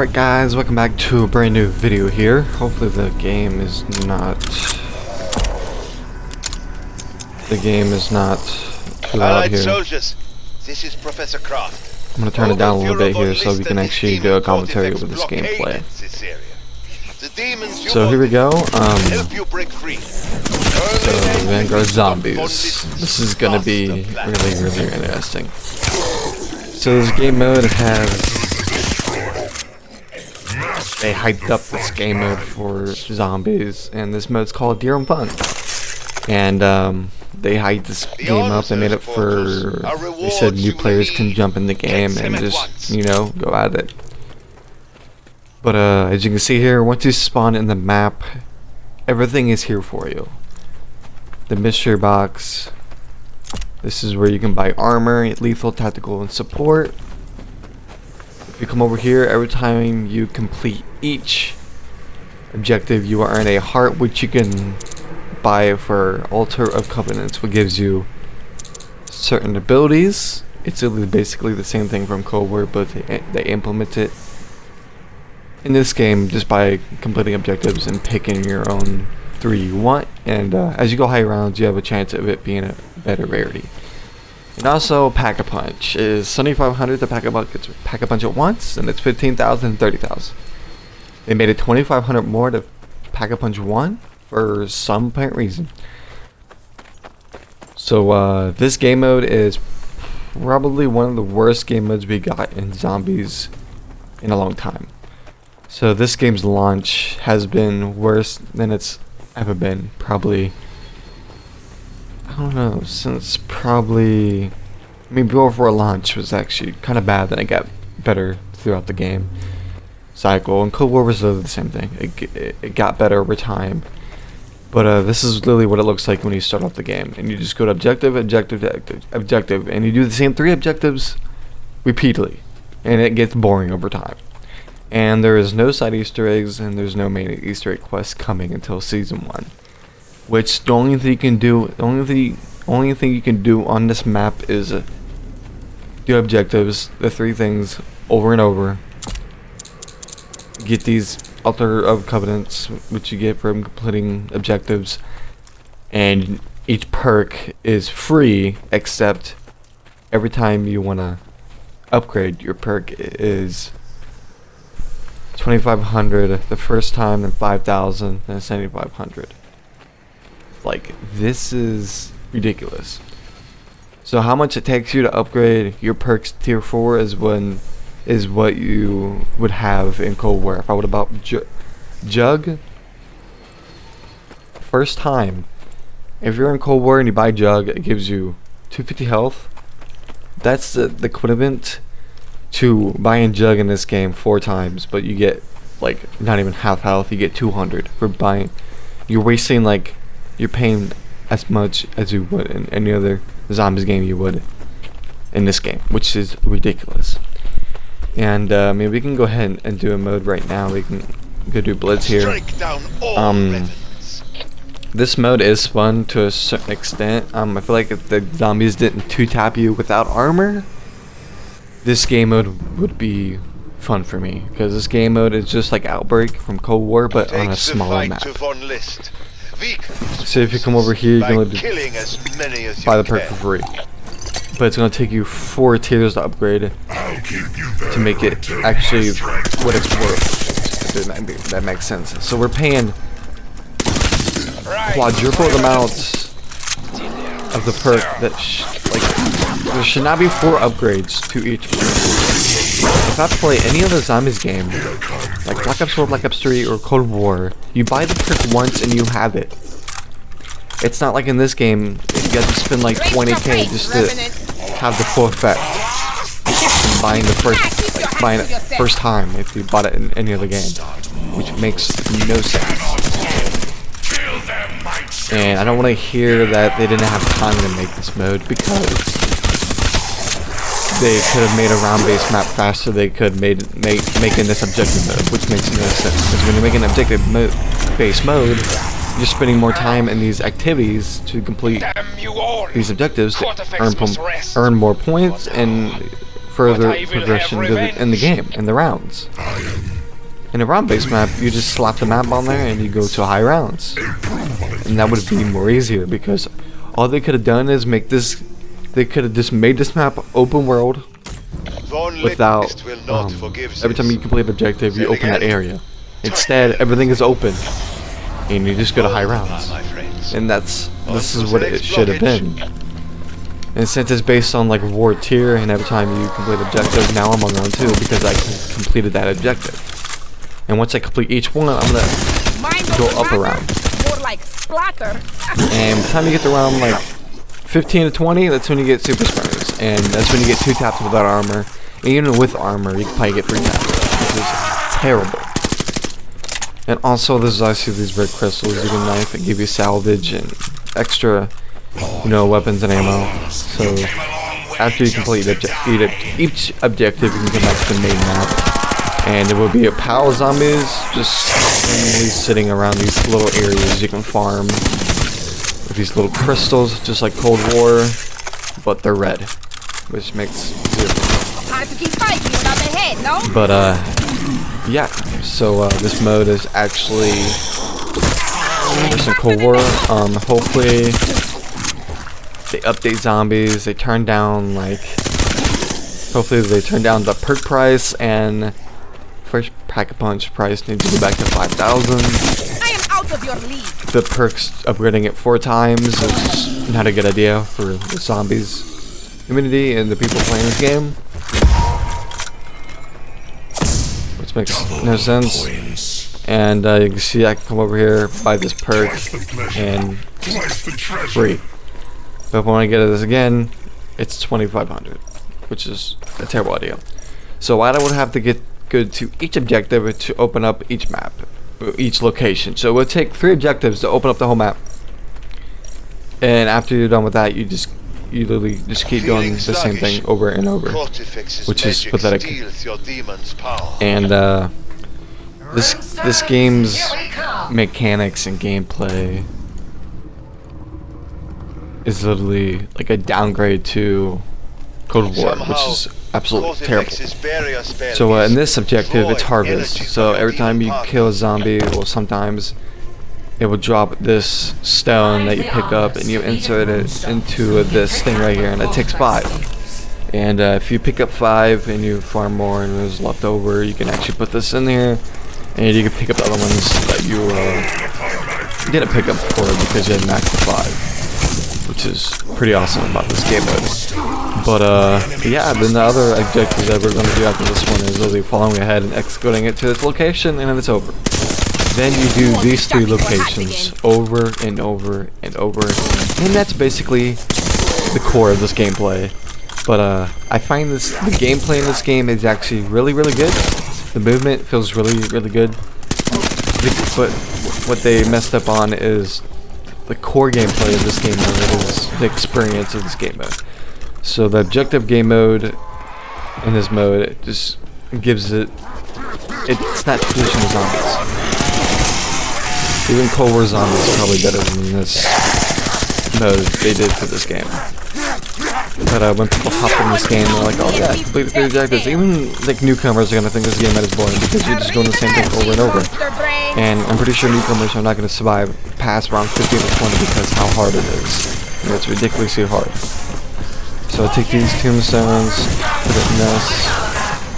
Alright guys, welcome back to a brand new video here. Hopefully the game is not too loud here. Soldiers, this is Professor Kraft. I'm gonna turn it down a little bit here so we can actually do a commentary over this gameplay. So here we go. So Vanguard zombies. This is gonna be really interesting. So this game mode they hyped up this game mode for zombies, and this mode's called Deer and Fun. And they hyped this game up and made it for, they said new players can jump in the game and just, you know, go at it. But as you can see here, once you spawn in the map, everything is here for you. The mystery box, this is where you can buy armor, lethal, tactical, and support. If you come over here, every time you complete each objective, you earn a heart, which you can buy for Altar of Covenants, which gives you certain abilities. It's basically the same thing from Cold War, but they implement it in this game just by completing objectives and picking your own 3 you want. And as you go higher rounds, you have a chance of it being a better rarity. And also, Pack-a-Punch is 7,500 to Pack-a-Punch at once, and it's 15,000 and 30,000. They made it 2,500 more to Pack-a-Punch 1 for some apparent reason. So this game mode is probably one of the worst game modes we got in zombies in a long time. So this game's launch has been worse than it's ever been, probably. I don't know, since probably, I mean, before launch was actually kind of bad, then it got better throughout the game cycle, and Cold War was the same thing. It got better over time, but this is literally what it looks like when you start off the game, and you just go to objective, and you do the same 3 objectives repeatedly, and it gets boring over time. And there is no side Easter eggs, and there's no main Easter egg quest coming until season 1. Which the only thing you can do, on this map is do objectives, the 3 things over and over. Get these Altar of Covenants, which you get from completing objectives, and each perk is free, except every time you wanna upgrade, your perk is 2,500 the first time, then 5,000, then 7,500. Like, this is ridiculous. So how much it takes you to upgrade your perks tier 4 is what you would have in Cold War. If I would have bought Jug first time, if you're in Cold War and you buy Jug, it gives you 250 health. That's the equivalent to buying Jug in this game 4 times, but you get like not even half health. You get 200 for buying. You're wasting, like, you're paying as much as you would in any other zombies game you would in this game, which is ridiculous. And I mean, we can go ahead and do a mode right now. We can go do Blitz here. This mode is fun to a certain extent. I feel like if the zombies didn't 2-tap you without armor, this game mode would be fun for me, because this game mode is just like Outbreak from Cold War, but on a smaller map. So if you come over here, you're going to buy the perk for free, but it's going to take you 4 tiers to upgrade to make it actually what it's worth. If that makes sense. So we're paying quadruple the amount of the perk that there should not be 4 upgrades to each perk. If I play any other zombies game, like Black Ops 4, Black Ops 3, or Cold War, you buy the perk once and you have it. It's not like in this game, you got to spend like 20k just to have the full effect. And buying it first time if you bought it in any other game, which makes no sense. And I don't want to hear that they didn't have time to make this mode, because they could have made a round-based map faster. They could making this objective mode, which makes no sense. Because when you're making an objective-based mode, you're spending more time in these activities to complete these objectives to earn more points and further progression in the game, in the rounds. In a round-based map, you just slap the map on there and you go to high rounds. And that would be more easier because all they could have done is make this. They could have just made this map open world without every time you complete an objective, you open that area. Instead, everything is open and you just go to high rounds. And this is what it should have been. And since it's based on like reward tier, and every time you complete an objective, now I'm on round 2 because I completed that objective. And once I complete each one, I'm gonna go up a round. More like splatter. And by the time you get to round like 15 to 20, that's when you get super sprinters, and that's when you get 2 taps without armor. And even with armor, you can probably get 3 taps, which is terrible. And also, there's also these red crystals you can knife that give you salvage and extra, weapons and ammo. So after you complete each objective, you can come back to the main map. And there will be a pile of zombies just randomly sitting around these little areas you can farm with these little crystals, just like Cold War, but they're red, which makes zero. Time to keep fighting without the head, no? But yeah. So this mode is actually there's some Cold War. Hopefully they update zombies. They turn down hopefully they turn down the perk price, and first pack-a-punch price needs to go back to 5,000. I am out of your league. The perks upgrading it 4 times is not a good idea for the zombies community and the people playing this game, which makes no sense. And you can see I can come over here, buy this perk, and free. But if I want to get this again, it's 2,500, which is a terrible idea. So I would have to go to each objective to open up each map, each location. So it would take 3 objectives to open up the whole map. And after you're done with that, you literally just keep doing the same thing over and over, which is pathetic. And this game's mechanics and gameplay is literally like a downgrade to Cold War, which is absolutely terrible. So in this objective, it's harvest. So every time you kill a zombie, well, sometimes it will drop this stone that you pick up and you insert it into this thing right here, and it takes 5. And if you pick up 5 and you farm more and there's left over, you can actually put this in here, and you can pick up the other ones that you didn't pick up before because you had max to 5, which is pretty awesome about this game mode. But yeah, then the other objective that we're going to do after this one is literally following ahead and executing it to its location, and then it's over. Then you do these 3 locations over and over and over, and that's basically the core of this gameplay. But I find the gameplay in this game is actually really, really good. The movement feels really, really good. But what they messed up on is the core gameplay of this game mode is the experience of this game mode. So the objective game mode in this mode, it just gives it's not traditional zombies. Even Cold War zombies is probably better than this mode they did for this game. But when people hop in this game, they're like, oh yeah, completed 3 objectives. Even like newcomers are gonna think this game mode is boring because you're just doing the same thing over and over. And I'm pretty sure newcomers are not gonna survive past round 15 or 20 because how hard it is. And it's ridiculously hard. So I take these tombstones, put it in this,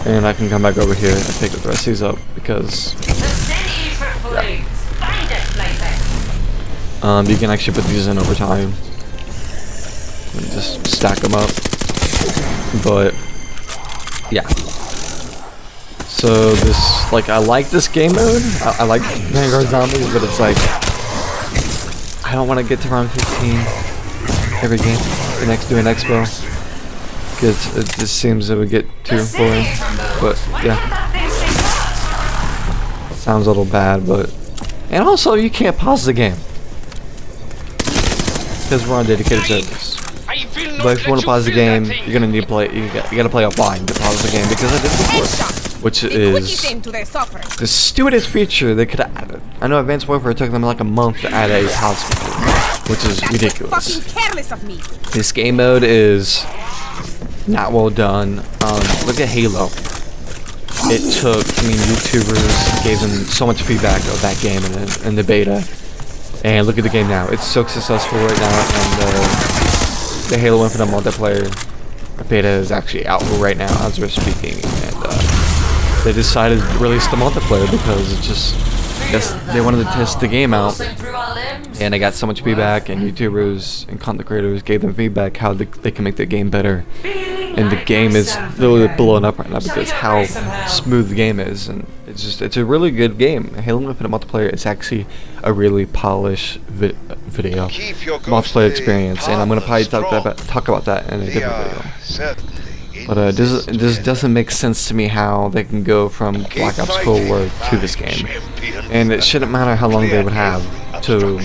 and I can come back over here and pick the rest of these up because you can actually put these in over time and just stack them up. But yeah, so this, like, I like this game mode. I like Vanguard Zombies, but it's like I don't want to get to round 15 every game. Do an expo because it just seems it would get too boring. But yeah, sounds a little bad, but and also you can't pause the game because we're on dedicated servers. But if you want to pause the game, you're gonna need to play. You gotta play offline to pause the game because I did it before, which is the stupidest feature they could have added. I know Advanced Warfare took them like a month to add a house feature, which is ridiculous. This game mode is not well done. Look at Halo. it took, I mean, YouTubers gave them so much feedback of that game in the beta. And look at the game now. It's so successful right now, and the Halo Infinite multiplayer beta is actually out right now as we're speaking. And they decided to release the multiplayer because it's just, they wanted to test the game out. And they got so much feedback, and YouTubers and content creators gave them feedback how they can make the game better. And the game is literally blowing up right now because how smooth the game is, and it's a really good game. Halo Infinite multiplayer is actually a really polished video multiplayer experience, and I'm gonna probably talk about that in a different video. But this doesn't make sense to me how they can go from Black Ops Cold War to this game, and it shouldn't matter how long they would have to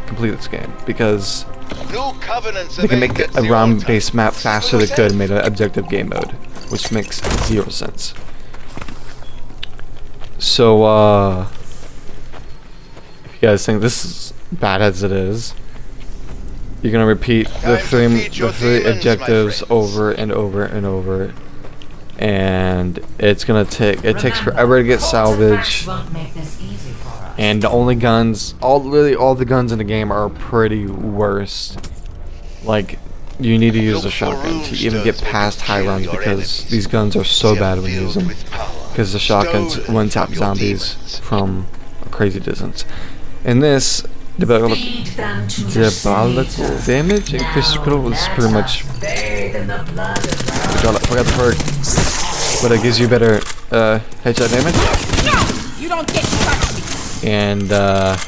complete this game, because they can make a round-based map faster than they could and made an objective game mode, which makes 0 sense. So, if you guys think this is bad as it is, you're gonna repeat the three objectives over and over and over, and it takes forever to get salvage. And the only guns, literally all the guns in the game are pretty worst. Like, you need to use a shotgun to even get past high rounds, because these guns are so bad when you use them. Because the shotguns one-tap zombies from a crazy distance. And this, diabolical damage increases critical is pretty much, forgot the perk, but it gives you better headshot damage. No, you don't get touched. And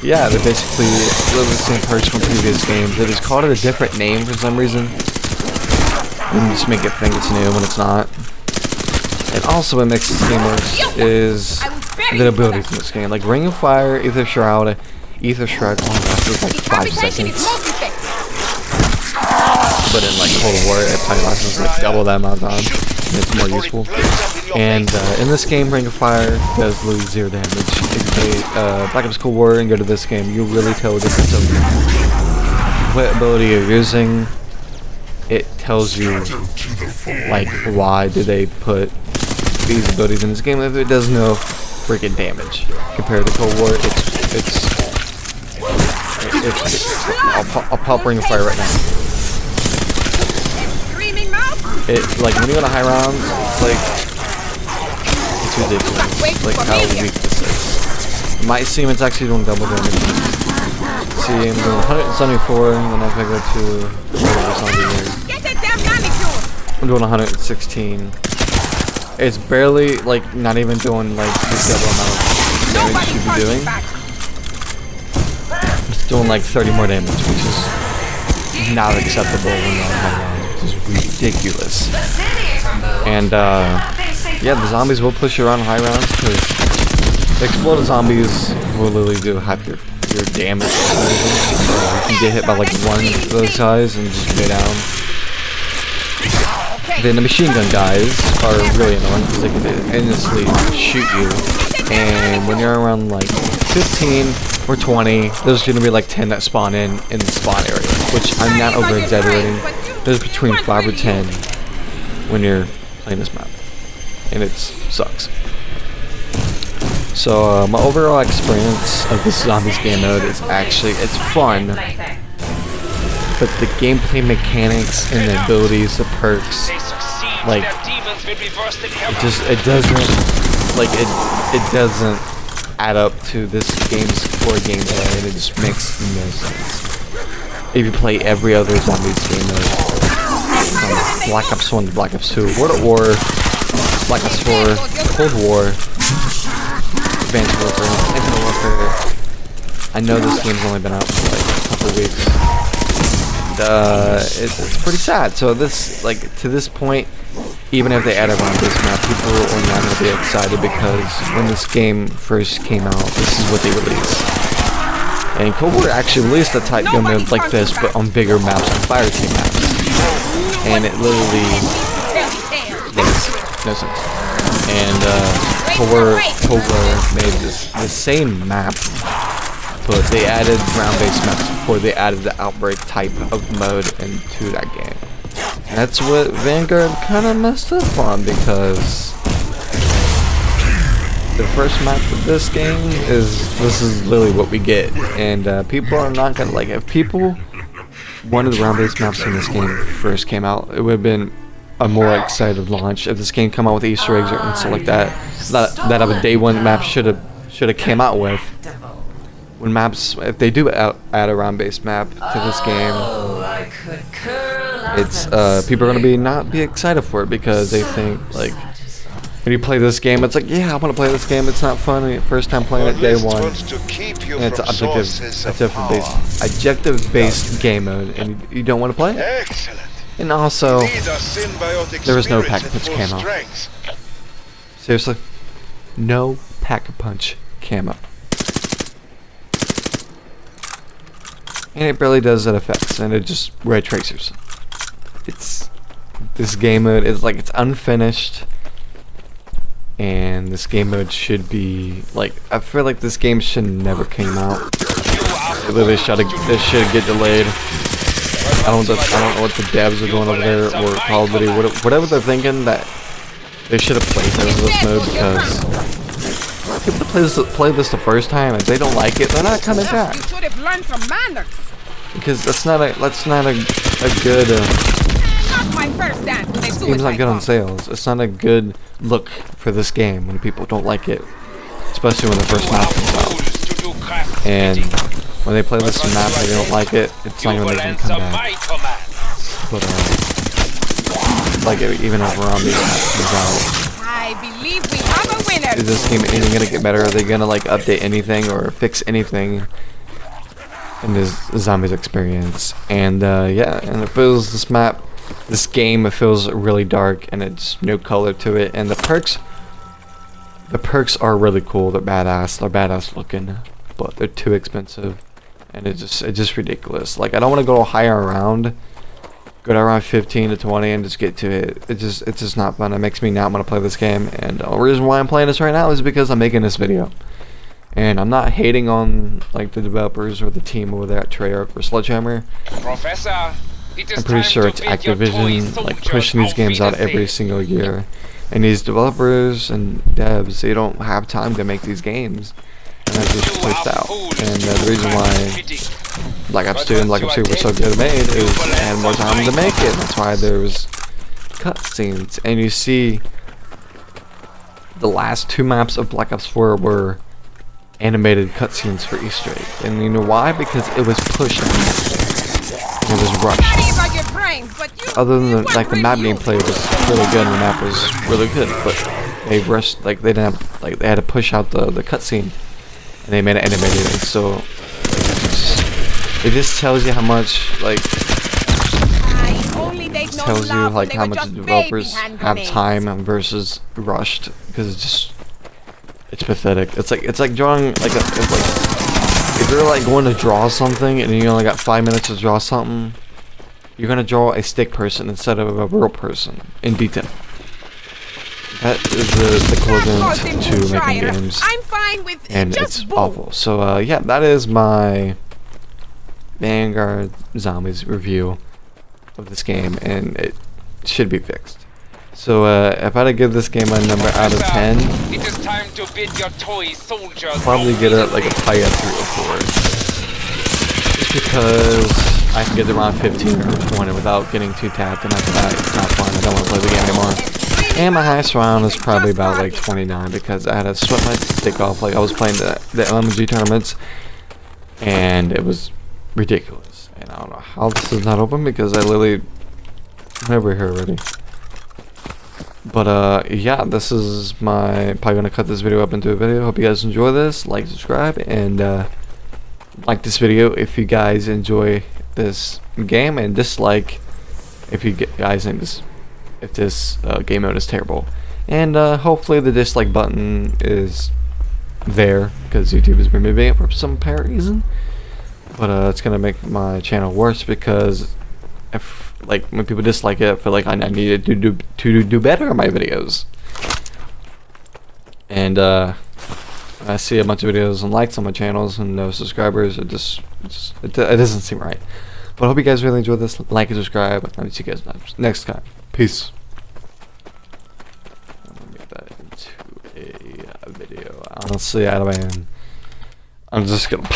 yeah, they're basically literally the same perks from previous games. They just called it a different name for some reason, and just make it think it's new when it's not. And also what makes this game worse is the abilities in this game. Like Ring of Fire, Ether Shroud only lasts like 5 seconds. But in like Cold War, it probably lasts like double that amount of time. And it's more useful. And in this game, Ring of Fire does literally 0 damage. If you play Black Ops Cold War and go to this game, you'll really tell the difference of what ability you're using. It tells you like why did they put these abilities in this game if it does no freaking damage. Compared to Cold War, I'll pop Ring of Fire right now. Like when you go to high rounds, it's ridiculous. Like how weak this is. It might seem it's actually doing double damage. See, I'm doing 174, and then if I go to I'm doing 116. It's barely, like, not even doing like the double amount of damage you should be doing. It's doing like 30 more damage, which is not acceptable when you're on high round. It's ridiculous. And yeah, the zombies will push you around high rounds, because exploded zombies will literally do half your damage. You can get hit by like one of those guys and just go down. Then the machine gun guys are really annoying because they can endlessly shoot you. And when you're around like 15 or 20, there's gonna be like 10 that spawn in the spawn area, which I'm not over exaggerating. There's between 5 or 10 when you're playing this map, and it sucks. So my overall experience of this zombies game mode is it's fun, but the gameplay mechanics and the abilities, the perks, like it doesn't add up to this game's core gameplay, and it just makes no sense. If you play every other zombies game mode, from Black Ops 1 to Black Ops 2, World at War, Black Ops 4, Cold War, Advanced Warfare, Infinite Warfare. I know this game's only been out for like a couple weeks. It's pretty sad. So to this point, even if they add a round-based map, people are not going to be excited, because when this game first came out, this is what they released. And Cold War actually released a type gun mode like this, but on bigger maps, on fire team maps. And it literally makes no sense. And Cold War made the same map, but they added round-based maps before they added the Outbreak type of mode into that game. And that's what Vanguard kind of messed up on, because the first map of this game this is literally what we get, and people are not gonna like. If people wanted the round-based maps when this game first came out, it would have been a more excited launch. If this game come out with Easter eggs and stuff like that, that of a day one map should have came out with. When maps, if they do add a round-based map to this game, it's people are gonna not be excited for it because they think like when you play this game, it's like, yeah, I want to play this game. It's not fun. First time playing it day one, and it's objective-based game mode, and you don't want to play it. Excellent. And also, there was no pack-a-punch camo. Seriously, no pack-a-punch camo. And it barely does that effects, and it just ray tracers. This game mode is like, it's unfinished, and this game mode should be like, I feel like this game should never came out. It literally should get delayed. I don't know what the devs are doing over there, or Call of Duty, whatever they're thinking, that they should have played this mode, because people that play this the first time, if they don't like it, they're not coming back. You should have learned some manners. Because that's not a good. Not my first dance with a This game's not good on sales. It's not a good look for this game when people don't like it, especially when the first map comes out. And when they play this map and they don't like it, it's not gonna make them come back. But like even if around these maps comes out, I believe we have a winner. is this game even gonna get better? Are they gonna like update anything or fix anything in this zombies experience? And yeah, and it feels this game, it feels really dark, and it's no color to it, and the perks are really cool. They're badass looking, but they're too expensive, and it's just ridiculous. Like, I don't want to go higher around, go to around 15 to 20 and just get to it. It's just not fun. It makes me not want to play this game, and the reason why I'm playing this right now is because I'm making this video. And I'm not hating on like the developers or the team over there at Treyarch or Sledgehammer. Professor, I'm pretty sure it's Activision, like, pushing these games out every single year. And these developers and devs, they don't have time to make these games, and they're just pushed out. And the reason why Black Ops 2 and Black Ops 3 were so good made is they had more time to make it. That's why there was cutscenes. And you see, the last two maps of Black Ops 4 were animated cutscenes for Easter egg. And you know why? Because it was pushed out. It was rushed. Other than like the map gameplay was really good and the map was really good, but they rushed, like they didn't have, like they had to push out the cutscene, and they made it animated. And so it just tells you how much, like, tells you like how much the developers have time versus rushed, because it's pathetic. It's like drawing like if you're like going to draw something and you only got 5 minutes to draw something, you're gonna draw a stick person instead of a real person in detail. That is the equivalent to making games, and it's awful. So yeah, that is my Vanguard Zombies review of this game, and it should be fixed. So if I had to give this game a number out of 10, I'll probably get it like probably a 3 or 4. Just because I can get around 15 or 20 without getting too tapped, and after that it's not fun. I don't want to play the game anymore. And my highest round is probably about like 29, because I had to sweat my stick off. Like, I was playing the LMG tournaments, and it was ridiculous. And I don't know how this is not open, because I literally I'm over here already. But yeah, this is probably gonna cut this video up into a video. Hope you guys enjoy this. Like, subscribe, and like this video if you guys enjoy this game, and dislike if you guys think this game mode is terrible. And hopefully the dislike button is there, because YouTube is removing it for some apparent reason. But it's gonna make my channel worse, because if like when people dislike it, I feel like I needed to do better on my videos. And I see a bunch of videos and likes on my channels and no subscribers. It doesn't seem right. But I hope you guys really enjoyed this. Like and subscribe. I'll see you guys next time. Peace. I'm gonna make that into a video. Honestly, I'm just gonna.